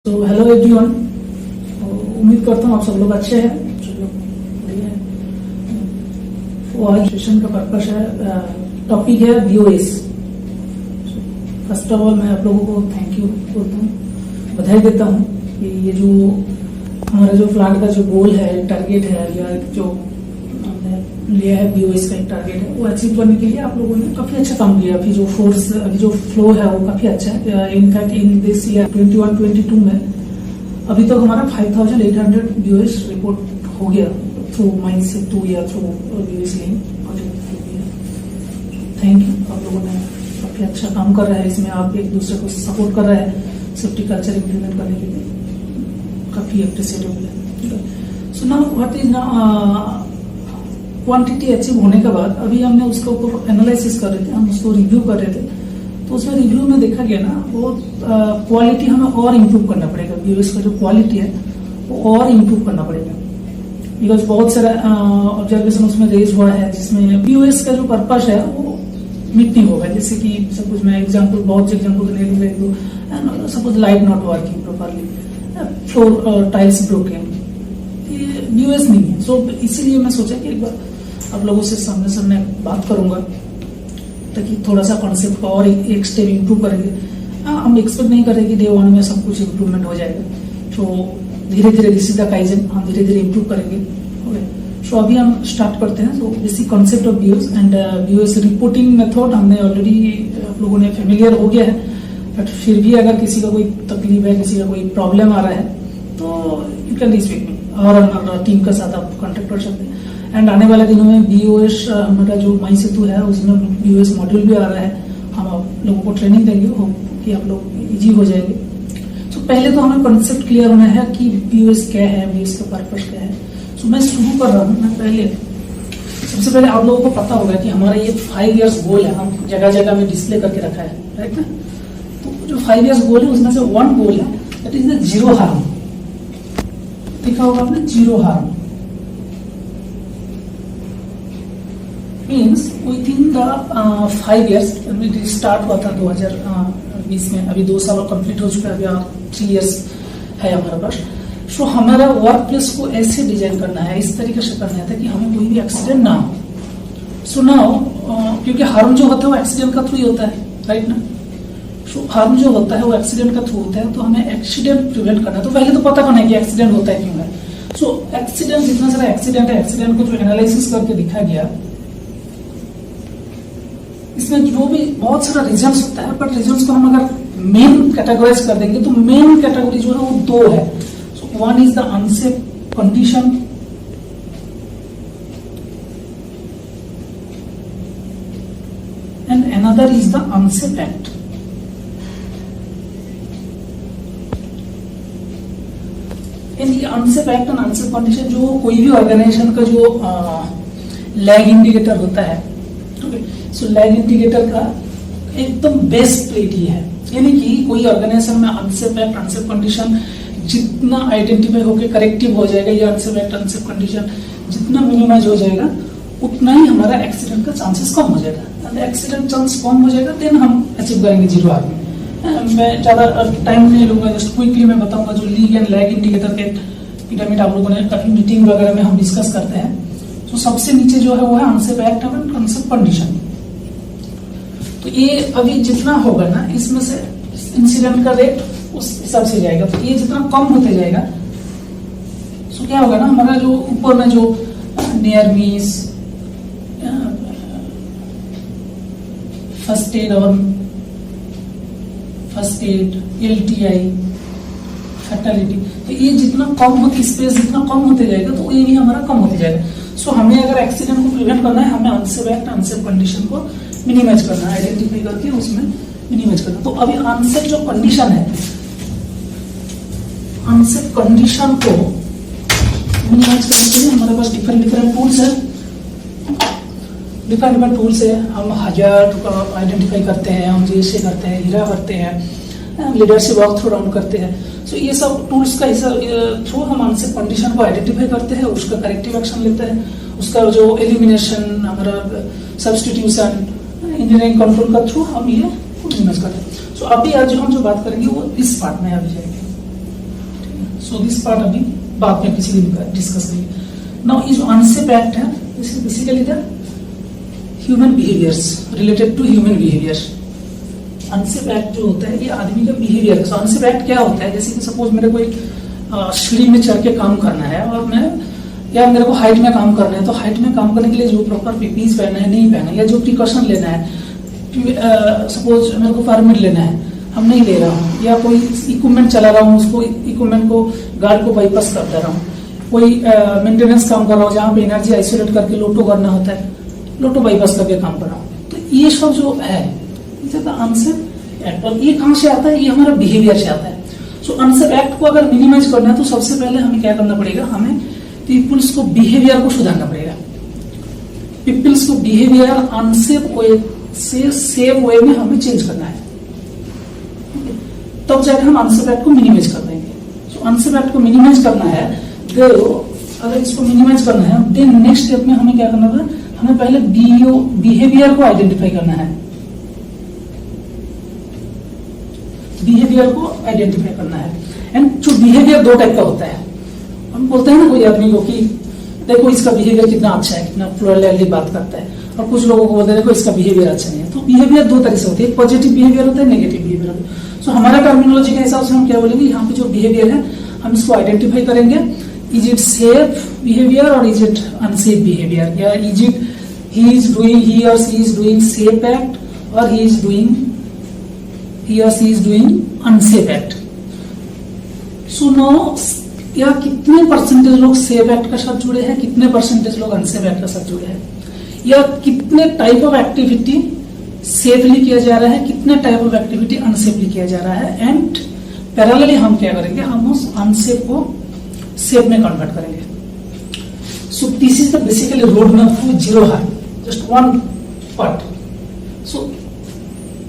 तो hello everyone, उम्मीद करता हूँ आप सब लोग अच्छे हैं, सब लोग बढ़िया हैं। तो आज सेशन का पर्पस है, टॉपिक है बीओएस। फर्स्ट ऑफ ऑल मैं आप लोगों को थैंक यू बोलता हूँ, बधाई देता हूँ कि ये जो हमारा जो फ्लैट का जो गोल है, टारगेट है, या जो हमने लिया है बीओएस का एक टारगेट है, वो अचीव करने के लिए आप लोगों ने काफी अच्छा काम किया। अभी जो फ्लो है वो काफी अच्छा है। इनफैक्ट इन दिस ईयर 21-22 में अभी तक हमारा 5800 बीओएस रिपोर्ट हो गया थ्रू माइंडसेट 2 या through BOS link. Thank you, आप लोगों ने काफी अच्छा काम कर रहे हैं इसमें, आप एक दूसरे को सपोर्ट कर रहे हैं सेफ्टी कल्चर इम्प्लीमेंट करने के लिए, काफी अप्रिशिएटेबल है। So now what is quantity achieve होने के बाद अभी हमने उसके ऊपर एनालिसिस कर रहे थे, हम उसको रिव्यू कर रहे थे। तो उसमें रिव्यू में देखा गया ना, वो क्वालिटी हमें और इम्प्रूव करना पड़ेगा। बीओएस का जो क्वालिटी है वो और इम्प्रूव करना पड़ेगा, बिकॉज बहुत सारा ऑब्जर्वेशन उसमें रेज हुआ है जिसमें बीओएस का जो पर्पस है वो मीट नहीं होगा। जैसे कि सपोज मैं बहुत से एग्जाम्पल नहीं दूंगा, suppose light not working properly, floor tiles broken, ये बीओएस नहीं है। सो इसीलिए मैं सोचा कि एक बार आप लोगों से सामने बात करूंगा ताकि थोड़ा सा कॉन्सेप्ट को और एक स्टेप इम्प्रूव करेंगे। हम एक्सपेक्ट नहीं करेंगे डे 1 में सब कुछ इम्प्रूवमेंट हो जाएगा। तो धीरे धीरे दिस इज द काइजन, हम धीरे धीरे इम्प्रूव करेंगे। ओके, सो अभी हम स्टार्ट करते हैं। So basic concept of BOS and BOS reporting method हमने ऑलरेडी आप लोगों ने फेमिलियर हो गया है, बट फिर भी अगर किसी का कोई तकलीफ है, किसी का कोई प्रॉब्लम आ रहा है, तो you can reach with me और हमारा टीम के साथ आप कॉन्टेक्ट कर सकते हैं। एंड आने वाले दिनों में बीओएस हमारा जो माई सेतु है उसमें बीओएस मॉड्यूल भी आ रहा है। हम आप लोगों को ट्रेनिंग देंगे, होप कि आप लोग इजी हो जाएंगे। तो पहले तो हमें कॉन्सेप्ट क्लियर होना है कि बीओएस क्या है, बीओएस का पर्पस क्या है। तो मैं शुरू कर रहा हूँ। मैं सबसे पहले आप लोगों को पता होगा कि हमारा ये 5 इयर्स गोल है, हम जगह जगह में डिस्प्ले करके रखा है, राइट ना। तो जो 5 इयर्स गोल है उसमें से 1 गोल है, that is the zero harm. देखा होगा आपने, zero harm means within the 5 years. Start हुआ था 2020 में, अभी 2 साल कंप्लीट हो चुका है, अभी 3 इयर्स है हमारे पास। सो हमारा वर्क प्लेस को ऐसे डिजाइन करना है, इस तरीके से करना है कि हमें कोई भी एक्सीडेंट ना हो। सो नाउ क्योंकि हार्म जो होता है वो एक्सीडेंट का थ्रू ही होता है, राइट ना। सो हार्म जो होता है वो एक्सीडेंट का थ्रू होता है, तो हमें एक्सीडेंट प्रिवेंट करना है। तो पहले तो पता करना है कि एक्सीडेंट होता है क्यों है। सो एक्सीडेंट, जितना सारा एक्सीडेंट है, एक्सीडेंट को जो एनालिसिस करके दिखा गया, इसमें जो भी बहुत सारा रीजंस होता है, बट रीजंस को हम अगर मेन कैटेगराइज कर देंगे तो मेन कैटेगरी जो है वो 2 है। So one is the unsafe condition and another is the unsafe act. Unsafe act and unsafe condition, जो कोई भी ऑर्गेनाइजेशन का जो लैग इंडिकेटर होता है, सो लैग इंडिकेटर का एकदम बेस्ट प्लेट ही है। यानी कि कोई ऑर्गेनाइजेशन में अनसेफ एक्ट, अनसेफ कंडीशन जितना आइडेंटिफाई होकर करेक्टिव हो जाएगा, या अनसेफ एक्ट, अनसेफ कंडीशन जितना मिनिमाइज हो जाएगा, उतना ही हमारा एक्सीडेंट का चांसेस कम हो जाएगा। एक्सीडेंट चांस कम हो जाएगा, देन हम अचीव करेंगे जीरो हार्म। मैं ज्यादा टाइम नहीं लूंगा, जस्ट क्विकली मैं बताऊंगा जो लीग एंड लैग इंडिकेटर के पिरामिड आप लोगों ने काफी मीटिंग वगैरह में हम डिस्कस करते हैं। तो सबसे नीचे जो है वो है unsafe act and unsafe condition. तो ये अभी जितना होगा ना, इसमें से इंसिडेंट का रेट उस हिसाब से जाएगा। तो ये जितना कम होते जाएगा, सो क्या होगा ना, हमारा जो ऊपर में जो near miss, first aid, LTI, fatality, तो ये जितना कम होती स्पेस जितना कम होते जाएगा, तो ये भी हमारा कम होते जाएगा। सो हमें अगर एक्सीडेंट को प्रिवेंट करना है, हमें अनसेफ एक्ट, अनसेफ कंडीशन को मिनिमाइज करना है, आइडेंटिफाई करके उसमें मिनिमाइज करना। तो अभी अनसेफ जो कंडीशन है, अनसेफ कंडीशन को मिनिमाइज करने के लिए हमारे पास डिफरेंट टूल्स है। डिफरेंट टूल्स है। हम हजार्ड को आइडेंटिफाई करते हैं, हम GSA करते हैं, हीरा करते हैं, लीडरशिप वॉक थ्रू डाउन करते हैं। सो ये सब टूल्स का थ्रू हम अनसेफ कंडीशन को आइडेंटिफाई करते हैं, उसका करेक्टिव एक्शन लेते हैं, उसका जो एलिमिनेशन, हमारा सब्स्टिट्यूशन, इंजीनियरिंग कंट्रोल का थ्रू हम ये मिनिमाइज करते हैं। सो अभी आज हम जो बात करेंगे वो इस पार्ट में अभी जाएंगे। सो दिस पार्ट अभी बाद में किसी दिन डिस्कस करेंगे। नाउ ये जो अनसेफ एक्ट है, this is basically the human behaviours related to human behaviour. Unsafe act जो होता है ये आदमी का बिहेवियर। सो अनसेफ एक्ट क्या होता है, जैसे कि सपोज मेरे को एक सीढ़ी में चढ़ के काम करना है और मेरे को हाइट में काम करना है, तो हाइट में काम करने के लिए जो प्रॉपर पीपीज पहना है नहीं पहना, या जो प्रिकॉशन लेना है, सपोज मेरे को परमिट लेना है, हम नहीं ले रहा हूँ, या कोई इक्विपमेंट चला रहा हूँ, उसको इक्विपमेंट को गार्ड को बाईपास कर दे रहा हूँ, कोई मेंटेनेंस काम कर रहा हूँ जहाँ पे एनर्जी आइसोलेट करके लोटो करना होता है, लोटो बाईपास करके काम कर रहा हूँ। तो ये सब जो है अनसेफ एक्ट, और ये कहाँ से आता है, ये हमारा बिहेवियर से आता है। सो अनसेफ एक्ट को अगर मिनिमाइज करना है तो सबसे पहले हमें क्या करना पड़ेगा, हमें पीपल्स को बिहेवियर को सुधारना पड़ेगा। पीपल्स को बिहेवियर अनसेफ वे से सेफ वे में हमें चेंज करना है, तब जाकर हम अनसेफ एक्ट को मिनिमाइज कर देंगे। सो अनसेफ एक्ट को मिनिमाइज करना है, अगर इसको मिनिमाइज करना है देन नेक्स्ट स्टेप में हमें क्या करना है, हमें पहले बिहेवियर को आइडेंटिफाई करना है। बिहेवियर को आइडेंटिफाई करना है। एंड जो बिहेवियर दो टाइप का होता है, हम बोलते हैं ना कोई आदमी को कि देखो इसका बिहेवियर कितना अच्छा है, कितना फ्लोरली बात करता है, और कुछ लोगों को बोलते हैं देखो इसका बिहेवियर अच्छा नहीं है। तो बिहेवियर दो तरह से होते हैं, पॉजिटिव बिहेवियर होता है, नेगेटिव बिहेवियर होता है। सो हमारा टर्मिनोलॉजी के हिसाब से हम क्या बोलेंगे, यहाँ पे जो बिहेवियर है हम इसको आइडेंटिफाई करेंगे, इज इट सेफ बिहेवियर और इज इट अनसेफ बिहेवियर, या इज इट ही और she is doing safe act और ही और she is doing unsafe act. So now या कितने परसेंटेज लोग सेफ एक्ट के साथ जुड़े हैं, कितने परसेंटेज लोग अनसेफ एक्ट के साथ जुड़े हैं, या कितने टाइप ऑफ एक्टिविटी सेफली किया जा रहा है, कितने टाइप ऑफ एक्टिविटी अनसेफली किया जा रहा है। एंड पैरेलली हम क्या करेंगे, हम उस अनसेफ को सेफ में कन्वर्ट करेंगे। So this is the basically road map to zero harm, just one part. So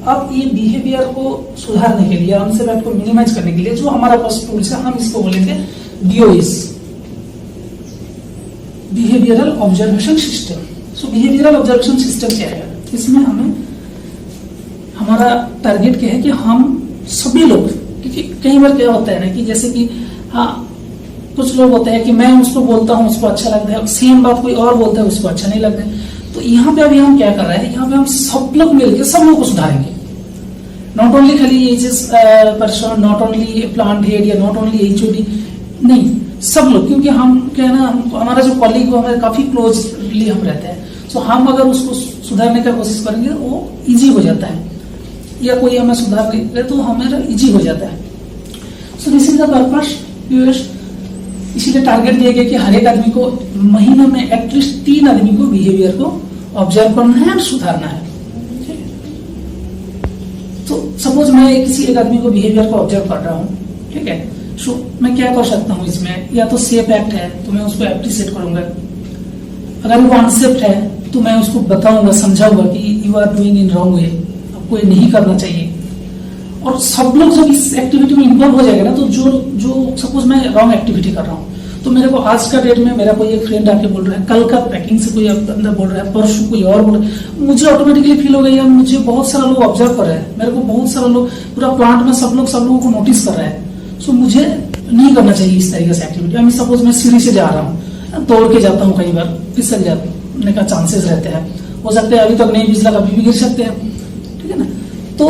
अब ये बिहेवियर को सुधारने के लिए, अनसेफ एक्ट को मिनिमाइज करने के लिए जो हमारा पास टूल्स है, हम इसको बोलेंगे BOS, बिहेवियरल ऑब्जर्वेशन सिस्टम। सो बिहेवियरल ऑब्जर्वेशन सिस्टम क्या है, इसमें हमें हमारा टारगेट क्या है कि हम सभी लोग, क्योंकि कई बार क्या होता है ना कि जैसे कि हाँ कुछ लोग होते हैं कि मैं उसको बोलता हूँ उसको अच्छा लगता है, सेम बात कोई और बोलता है उसको अच्छा नहीं लगता है। तो यहाँ पे अभी हम क्या कर रहे हैं, यहाँ पे हम सब लोग मिलकर सब लोग को सुधारेंगे। नॉट ओनली खाली person, not only plant head या नॉट ओनली HOD, नहीं सब लोग, क्योंकि हम क्या है ना, हमारा जो कॉलीग वो हमारे काफी क्लोजली हम रहते हैं। सो हम अगर उसको सुधारने का कोशिश करेंगे वो इजी हो जाता है, या कोई हमें सुधार दे तो हमारा इजी हो जाता है। So this is the purpose viewers. इसीलिए टारगेट दिया गया कि हर एक आदमी को महीने में एटलीस्ट 3 आदमी को बिहेवियर को ऑब्जर्व करना है और सुधारना है। तो सपोज मैं किसी एक आदमी को बिहेवियर को ऑब्जर्व कर रहा हूँ, ठीक है, सो मैं क्या कर सकता हूँ इसमें, या तो सेफ एक्ट है तो मैं उसको एप्रिशिएट करूंगा, अगर वो अनसेफ है तो मैं उसको बताऊंगा, समझाऊंगा कि you are doing in wrong way, आपको ये नहीं करना चाहिए। और सब लोग जब इस एक्टिविटी में इन्वॉल्व हो जाएगा ना, तो जो सपोज मैं रॉन्ग एक्टिविटी कर रहा हूँ, तो मेरे को आज का डेट में मेरा कोई एक फ्रेंड आके बोल रहा है, कल का पैकिंग से कोई अंदर बोल रहा है, परसों कोई और बोल रहा है, मुझे ऑटोमेटिकली फील हो गया मुझे बहुत सारा लोग ऑब्जर्व कर रहे हैं, मेरे को बहुत सारा लोग पूरा प्लांट में सब लोगों को नोटिस कर रहे हैं। सो मुझे नहीं करना चाहिए इस तरीके से एक्टिविटी। मैं सपोज मैं सीढ़ी से जा रहा हूँ, दौड़ के जाता हूँ, कई बार फिसल जाने का चांसेस रहते हैं, हो सकते हैं अभी तक नहीं फिसला, कभी भी गिर सकते हैं, ठीक है ना। तो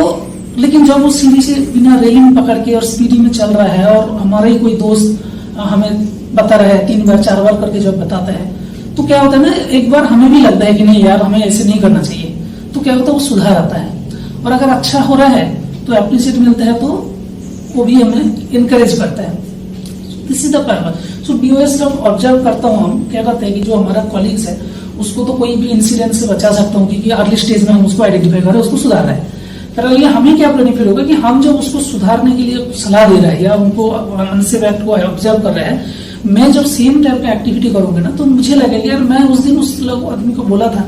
लेकिन जब वो सीढ़ी से बिना रेलिंग पकड़ के और स्पीडी में चल रहा है, और हमारा ही कोई दोस्त हमें बता रहा है 3 बार 4 बार करके जब बताता है, तो क्या होता है ना, एक बार हमें भी लगता है कि नहीं यार हमें ऐसे नहीं करना चाहिए, तो क्या होता है वो सुधार आता है। और अगर अच्छा हो रहा है तो एप्रिशिएट मिलता है, तो वो भी हमें इनकरेज करता है। This is the purpose. So BOS जब ऑब्जर्व करता हूँ, हम क्या करते हैं कि जो हमारा कॉलीग्स है उसको तो कोई भी इंसिडेंट से बचा सकता हूँ, क्योंकि अर्ली स्टेज में हम उसको आइडेंटिफाई कर रहे हैं, उसको सुधार रहे हैं। फिर ये हमें क्या बेनिफिट होगा कि हम जब उसको सुधारने के लिए सलाह दे रहे हैं या उनको अनसेफ एक्ट को ऑब्जर्व कर रहे हैं, मैं जब सेम टाइप का एक्टिविटी करूंगा ना, तो मुझे लगेगा यार मैं उस दिन उस आदमी को बोला था,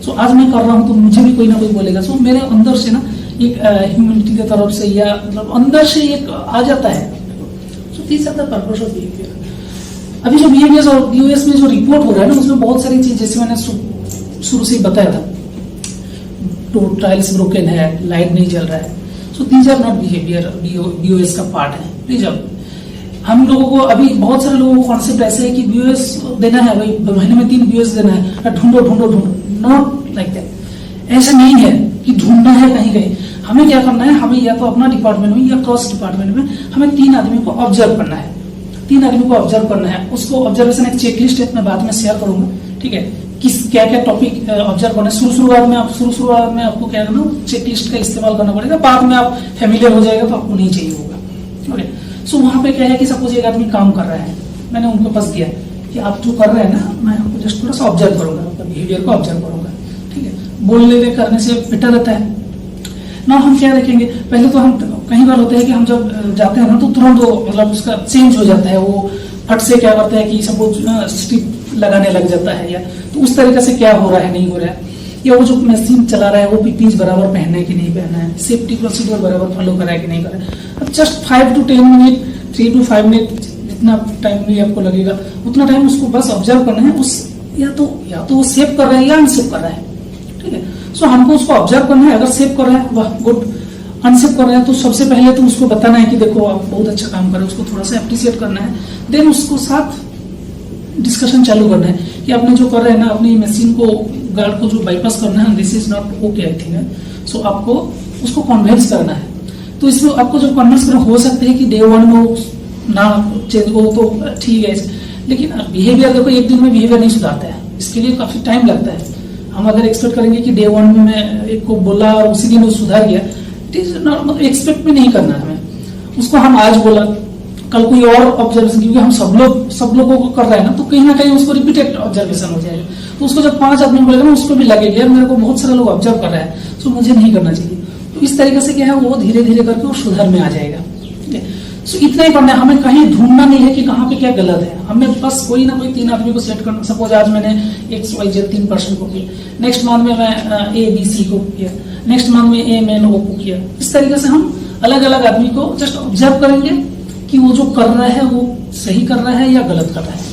सो आज मैं कर रहा हूँ तो मुझे भी कोई ना कोई बोलेगा। सो मेरे अंदर से ना एक ह्यूमैनिटी की तरफ से या मतलब अंदर से एक आ जाता है। So this are the purpose of behaviour. अभी जो बिहेवियर और BOS में जो रिपोर्ट हो रहा है ना, उसमें बहुत सारी चीज, जैसे मैंने शुरू से बताया था, तो टाइल्स ब्रोकन है, लाइट नहीं जल रहा है, so these are not behaviour, BOS का पार्ट है। प्लीज अब हम लोगों को अभी बहुत सारे लोगों को कॉन्सेप्ट ऐसे है कि व्यूएस देना है, भाई महीने में 3 व्यूएस देना है, ढूंढो ढूंढो ढूंढो, नॉट लाइक दैट। ऐसा नहीं है कि ढूंढना है कहीं कहीं। हमें क्या करना है, हमें या तो अपना डिपार्टमेंट में या क्रॉस डिपार्टमेंट में हमें 3 आदमी को ऑब्जर्व करना है, 3 आदमी को ऑब्जर्व करना है। उसको ऑब्जर्वेशन एक चेकलिस्ट है, मैं बाद में शेयर करूंगा, ठीक है, किस क्या क्या टॉपिक ऑब्जर्व करना है। शुरुआत में आपको क्या करना, चेकलिस्ट का इस्तेमाल करना पड़ेगा, बाद में आप फेमिलियर हो जाएगा तो आपको नहीं चाहिए होगा। ओके, सो वहां पे क्या है कि सपोज एक आदमी काम कर रहा है, मैंने उनको पास दिया कि आप जो कर रहे हैं ना, मैं आपको जस्ट थोड़ा सा ऑब्जर्व करूंगा, आपका बिहेवियर को ऑब्जर्व करूंगा, ठीक है। बोलने करने से बेटर रहता है ना। हम क्या देखेंगे, पहले तो हम कई बार होता है कि हम जब जाते हैं ना तो तुरंत वो मतलब उसका चेंज हो जाता है, वो फट से क्या करता है कि सपोज स्टिक लगाने लग जाता है, या तो उस तरीके से क्या हो रहा है, नहीं हो रहा है, या वो जो मशीन चला रहा है वो पीपीज बराबर पहनना है कि नहीं पहनना है, सेफ्टी प्रोसीजर बराबर फॉलो करा है कि नहीं करा है। अब just 5 to 10 minute, 3 to 5 minute जितना टाइम भी आपको लगेगा उतना टाइम उसको बस ऑब्जर्व करना है। उस या तो वो सेव कर रहा है या अनसेव कर रहा है, ठीक है। सो हमको उसको ऑब्जर्व करना है, अगर सेव कर रहा है वाह गुड, अनसेव कर रहा है तो सबसे पहले तो उसको बताना है कि देखो आप बहुत अच्छा काम कर रहे हो, उसको थोड़ा सा एप्रिशिएट करना है। देन उसको साथ डिस्कशन चालू करना है कि आपने जो कर रहे हैं ना, अपनी मशीन को गार्ड को जो बाईपास करना है, this is not okay I think. So आपको उसको कन्विंस करना है। तो इसमें आपको जब कन्विंस करना, हो सकता है कि डे 1 में वो ना चेंज हो तो ठीक है, लेकिन बिहेवियर देखो एक दिन में बिहेवियर नहीं सुधारता है, इसके लिए काफी टाइम लगता है। हम अगर एक्सपेक्ट करेंगे कि डे 1 में मैं एक को बोला और उसी दिन वो सुधार गया, इट इज नॉट, मतलब एक्सपेक्ट भी नहीं करना हमें। उसको हम आज बोला, कल कोई और ऑब्जर्वेशन, क्योंकि हम सब लोगों को कर रहे हैं ना, तो कहीं ना कहीं उसको रिपीटेड ऑब्जर्वेशन हो जाएगा। तो उसको जब 5 आदमी बोलेगा ना, उसको भी लगेगा मेरे को बहुत सारे लोग ऑब्जर्व कर रहे हैं, सो मुझे नहीं करना चाहिए। तो इस तरीके से क्या है, वो धीरे धीरे करके वो सुधार में आ जाएगा, ठीक है। सो इतना ही करना है, हमें कहीं ढूंढना नहीं है कि कहाँ पे क्या गलत है। हमें बस कोई ना कोई 3 आदमी को सेट करना। सपोज आज मैंने XYZ 3% को किया, नेक्स्ट मंथ में मैं ABC को किया, नेक्स्ट मंथ में AMNO को किया। इस तरीके से हम अलग अलग आदमी को जस्ट ऑब्जर्व करेंगे कि वो जो कर रहा है वो सही कर रहा है या गलत कर रहा है।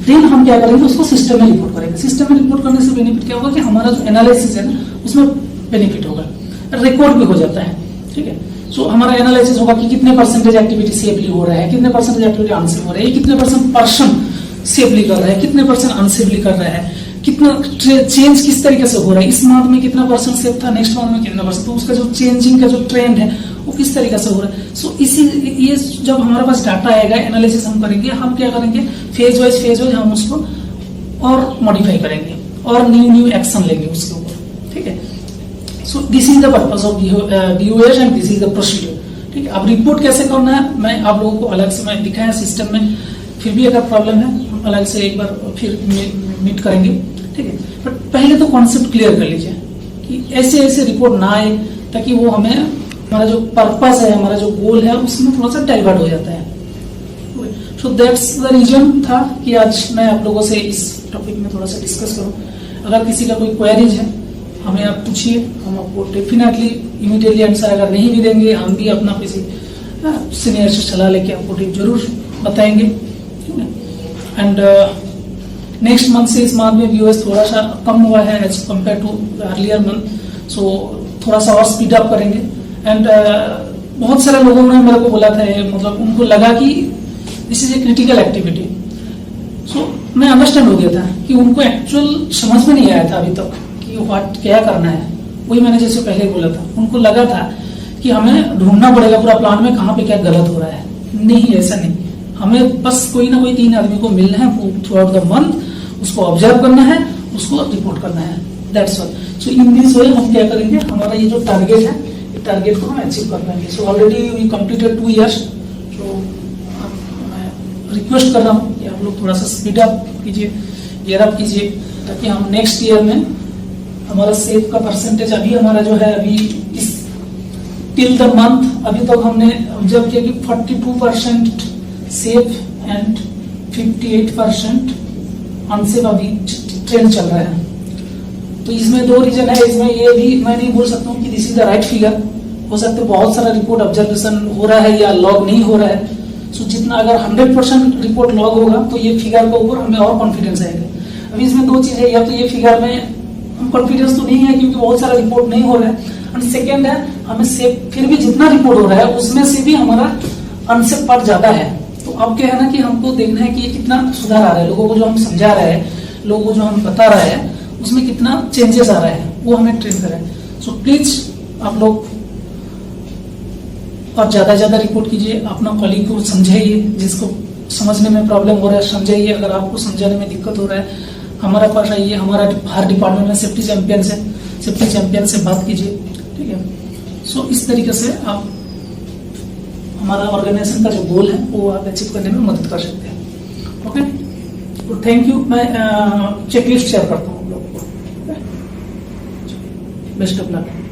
देन हम क्या करेंगे, उसको सिस्टम में रिपोर्ट करेंगे। सिस्टम में रिपोर्ट करने से बेनिफिट क्या होगा कि हमारा जो एनालिसिस है ना, उसमें बेनिफिट होगा, रिकॉर्ड भी हो जाता है, ठीक है। सो हमारा एनालिसिस होगा कि कितने परसेंटेज एक्टिविटी सेफली हो रहा है, कितने परसेंटेज एक्टिविटी अनसेफ हो रहा है, कितने पर्सन सेफली कर रहा है, कितने परसेंट अनसेफली कर रहा है, कितना चेंज किस तरीके से हो रहा है, इस मंथ में कितना परसेंट सेफ था, नेक्स्ट मंथ में कितना परसेंट, तो उसका जो चेंजिंग का जो ट्रेंड है वो किस तरीके से हो रहा है। सो ये जब हमारे पास डाटा आएगा, एनालिसिस हम करेंगे, हम क्या करेंगे, फेज वाइज हम उसको और मॉडिफाई करेंगे और न्यू एक्शन लेंगे उसके ऊपर, ठीक है। So this is the purpose of DOS and this is the procedure, ठीक है। अब रिपोर्ट कैसे करना है मैं आप लोगों को अलग से मैं दिखाया सिस्टम में, फिर भी अगर प्रॉब्लम है हम अलग से एक बार फिर मीट करेंगे, ठीक है। बट पहले तो कॉन्सेप्ट क्लियर कर लीजिए कि ऐसे रिपोर्ट ना आए, ताकि वो हमें हमारा जो पर्पस है, हमारा जो गोल है, उसमें थोड़ा सा डाइवर्ट हो जाता है। सो दैट्स द रीजन था कि आज मैं आप लोगों से इस टॉपिक में थोड़ा सा डिस्कस करूं। अगर किसी का कोई क्वेरीज है हमें आप पूछिए, हम आपको डेफिनेटली इमीडिएटली आंसर अगर नहीं भी देंगे, हम भी अपना किसी सीनियर से सलाह लेके आपको टिप जरूर बताएंगे। एंड नेक्स्ट मंथ से इस मंथ में व्यूअर्स थोड़ा सा कम हुआ है as compare to earlier month, so थोड़ा सा और स्पीड अप करेंगे। एंड बहुत सारे लोगों ने मेरे को बोला था, मतलब उनको लगा कि this is a critical activity. So मैं अंडरस्टैंड हो गया था कि उनको एक्चुअल समझ में नहीं आया था अभी तक कि व्हाट क्या करना है। वही मैंने जैसे पहले बोला था, उनको लगा था कि हमें ढूंढना पड़ेगा पूरा प्लान में कहाँ पे क्या गलत हो रहा है। नहीं, ऐसा नहीं, हमें बस कोई ना कोई 3 आदमी को मिलना है थ्रू आउट द मंथ, उसको ऑब्जर्व करना है, उसको रिपोर्ट करना है, that's all. So in this way हम क्या करेंगे, हमारा ये जो टारगेट है, टारगेट को हम अचीव कर पाएंगे। So already we completed 2 years। तो मैं रिक्वेस्ट कर रहा हूँ कि आप लोग थोड़ा सा स्पीड अप कीजिए, गियर अप कीजिए, ताकि हम नेक्स्ट ईयर में हमारा सेफ का परसेंटेज अभी हमारा जो है, अभी इस टिल द मंथ अभी तक हमने ऑब्जर्व किया कि 42% सेफ एंड 58% अनसेफ अभी ट्रेंड चल रहा है। तो इसमें 2 रीजन है। इसमें ये भी मैं नहीं बोल सकता हूँ कि this is the right figure, हो सकता है बहुत सारा रिपोर्ट ऑब्जर्वेशन हो रहा है या लॉग नहीं हो रहा है। सो जितना अगर 100% रिपोर्ट लॉग होगा तो ये फिगर के ऊपर हमें और कॉन्फिडेंस आएगा। अभी इसमें 2 चीजें, या तो ये फिगर में हम कॉन्फिडेंस तो नहीं है क्योंकि बहुत सारा रिपोर्ट नहीं हो रहा है, एंड सेकेंड है हमें सेफ फिर भी जितना रिपोर्ट हो रहा है उसमें से भी हमारा अनसेफ पार्ट ज्यादा है। तो अब क्या है ना कि हमको देखना है कि ये कितना सुधार आ रहा है, लोगों को जो हम समझा रहे हैं, लोगों को जो हम बता रहे हैं, उसमें कितना चेंजेस आ रहे हैं, वो हमें ट्रेन करें। सो प्लीज आप लोग और ज्यादा से ज्यादा रिपोर्ट कीजिए, अपना कलीग को समझाइए, जिसको समझने में प्रॉब्लम हो रहा है समझाइए, अगर आपको समझाने में दिक्कत हो रहा है हमारा पास आइए, हमारा हर डिपार्टमेंट में सेफ्टी चैंपियन से बात कीजिए, ठीक है। सो इस तरीके से आप हमारा ऑर्गेनाइजेशन का जो गोल है वो आप अचीव करने में मदद कर सकते हैं। ओके, तो थैंक यू। मैं चेकलिस्ट शेयर करता हूँ आप लोगों को। Best of luck.